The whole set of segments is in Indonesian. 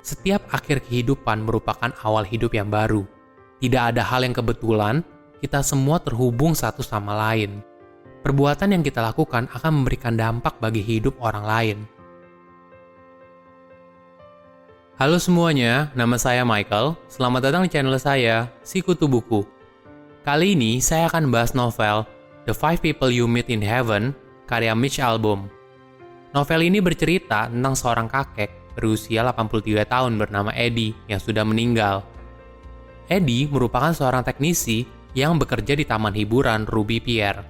Setiap akhir kehidupan merupakan awal hidup yang baru. Tidak ada hal yang kebetulan, kita semua terhubung satu sama lain. Perbuatan yang kita lakukan akan memberikan dampak bagi hidup orang lain. Halo semuanya, nama saya Michael. Selamat datang di channel saya, Sikutu Buku. Kali ini saya akan bahas novel The Five People You Meet in Heaven, karya Mitch Albom. Novel ini bercerita tentang seorang kakek berusia 83 tahun bernama Eddie yang sudah meninggal. Eddie merupakan seorang teknisi yang bekerja di taman hiburan Ruby Pier.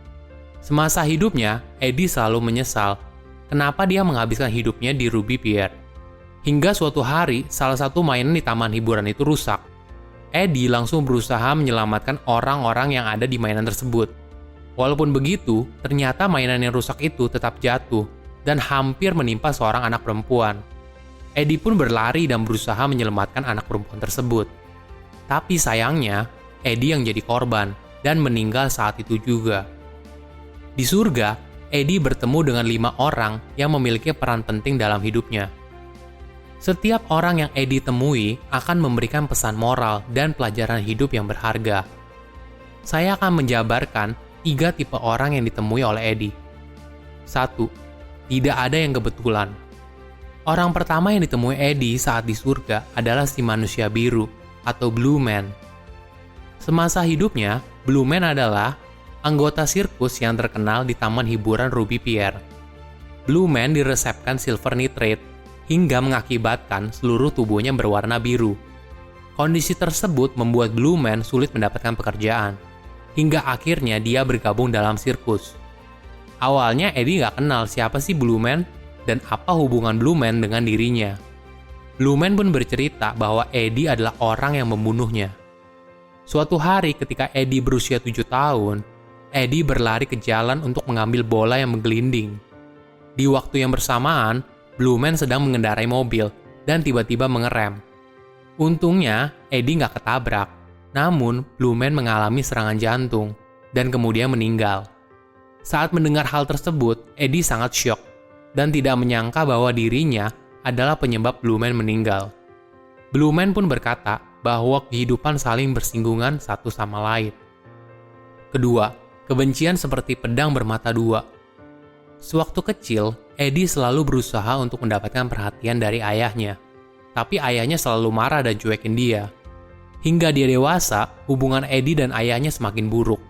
Semasa hidupnya, Eddie selalu menyesal kenapa dia menghabiskan hidupnya di Ruby Pier. Hingga suatu hari, salah satu mainan di taman hiburan itu rusak. Eddie langsung berusaha menyelamatkan orang-orang yang ada di mainan tersebut. Walaupun begitu, ternyata mainan yang rusak itu tetap jatuh dan hampir menimpa seorang anak perempuan. Eddie pun berlari dan berusaha menyelamatkan anak perempuan tersebut. Tapi sayangnya, Eddie yang jadi korban dan meninggal saat itu juga. Di surga, Eddie bertemu dengan 5 orang yang memiliki peran penting dalam hidupnya. Setiap orang yang Eddie temui akan memberikan pesan moral dan pelajaran hidup yang berharga. Saya akan menjabarkan 3 tipe orang yang ditemui oleh Eddie. 1. Tidak ada yang kebetulan. Orang pertama yang ditemui Eddie saat di surga adalah si manusia biru atau Blue Man. Semasa hidupnya, Blue Man adalah anggota sirkus yang terkenal di taman hiburan Ruby Pier. Blue Man diresepkan silver nitrate hingga mengakibatkan seluruh tubuhnya berwarna biru. Kondisi tersebut membuat Blue Man sulit mendapatkan pekerjaan, hingga akhirnya dia bergabung dalam sirkus. Awalnya Eddie gak kenal siapa sih Blue Man dan apa hubungan Blue Man dengan dirinya. Blue Man pun bercerita bahwa Eddie adalah orang yang membunuhnya. Suatu hari ketika Eddie berusia 7 tahun, Eddie berlari ke jalan untuk mengambil bola yang menggelinding. Di waktu yang bersamaan, Blue Man sedang mengendarai mobil dan tiba-tiba mengerem. Untungnya, Eddie nggak ketabrak. Namun, Blue Man mengalami serangan jantung dan kemudian meninggal. Saat mendengar hal tersebut, Eddie sangat syok dan tidak menyangka bahwa dirinya adalah penyebab Blue Man meninggal. Blue Man pun berkata bahwa kehidupan saling bersinggungan satu sama lain. Kedua, kebencian seperti pedang bermata dua. Sewaktu kecil, Eddie selalu berusaha untuk mendapatkan perhatian dari ayahnya. Tapi ayahnya selalu marah dan cuekin dia. Hingga dia dewasa, hubungan Eddie dan ayahnya semakin buruk.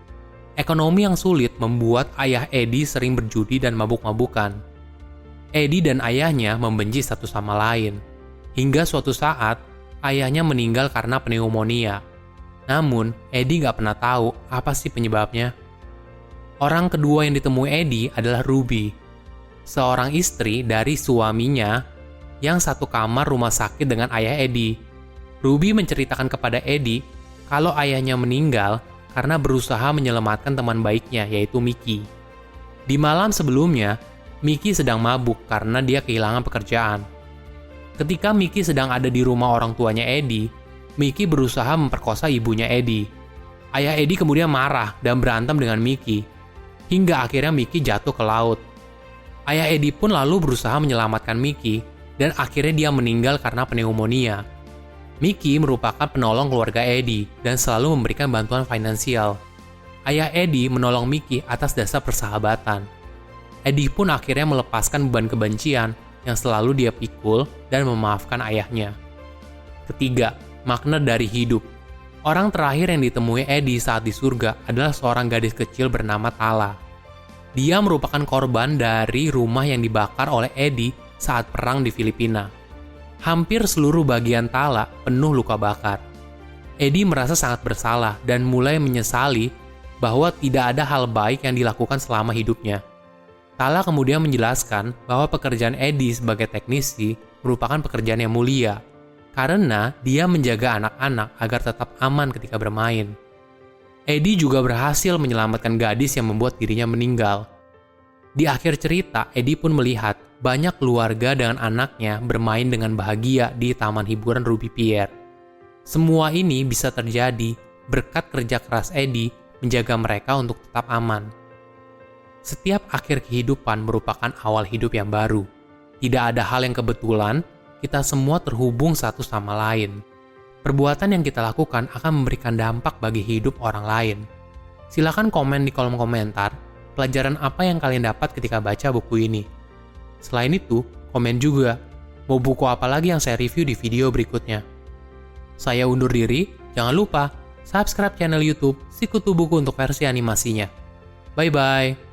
Ekonomi yang sulit membuat ayah Eddie sering berjudi dan mabuk-mabukan. Eddie dan ayahnya membenci satu sama lain. Hingga suatu saat, ayahnya meninggal karena pneumonia. Namun, Eddie gak pernah tahu apa sih penyebabnya. Orang kedua yang ditemui Eddie adalah Ruby, seorang istri dari suaminya yang satu kamar rumah sakit dengan ayah Eddie. Ruby menceritakan kepada Eddie kalau ayahnya meninggal karena berusaha menyelamatkan teman baiknya, yaitu Mickey. Di malam sebelumnya, Mickey sedang mabuk karena dia kehilangan pekerjaan. Ketika Mickey sedang ada di rumah orang tuanya Eddie, Mickey berusaha memperkosa ibunya Eddie. Ayah Eddie kemudian marah dan berantem dengan Mickey, hingga akhirnya Mickey jatuh ke laut. Ayah Eddie pun lalu berusaha menyelamatkan Mickey, dan akhirnya dia meninggal karena pneumonia. Mickey merupakan penolong keluarga Eddie dan selalu memberikan bantuan finansial. Ayah Eddie menolong Mickey atas dasar persahabatan. Eddie pun akhirnya melepaskan beban kebencian yang selalu dia pikul dan memaafkan ayahnya. Ketiga, makna dari hidup. Orang terakhir yang ditemui Eddie saat di surga adalah seorang gadis kecil bernama Tala. Dia merupakan korban dari rumah yang dibakar oleh Eddie saat perang di Filipina. Hampir seluruh bagian Tala penuh luka bakar. Eddie merasa sangat bersalah dan mulai menyesali bahwa tidak ada hal baik yang dilakukan selama hidupnya. Tala kemudian menjelaskan bahwa pekerjaan Eddie sebagai teknisi merupakan pekerjaan yang mulia, karena dia menjaga anak-anak agar tetap aman ketika bermain. Eddie juga berhasil menyelamatkan gadis yang membuat dirinya meninggal. Di akhir cerita, Eddie pun melihat banyak keluarga dengan anaknya bermain dengan bahagia di taman hiburan Ruby Pier. Semua ini bisa terjadi berkat kerja keras Eddie menjaga mereka untuk tetap aman. Setiap akhir kehidupan merupakan awal hidup yang baru. Tidak ada hal yang kebetulan, kita semua terhubung satu sama lain. Perbuatan yang kita lakukan akan memberikan dampak bagi hidup orang lain. Silakan komen di kolom komentar pelajaran apa yang kalian dapat ketika baca buku ini. Selain itu, komen juga mau buku apa lagi yang saya review di video berikutnya. Saya undur diri, jangan lupa subscribe channel YouTube Sikutu Buku untuk versi animasinya. Bye-bye!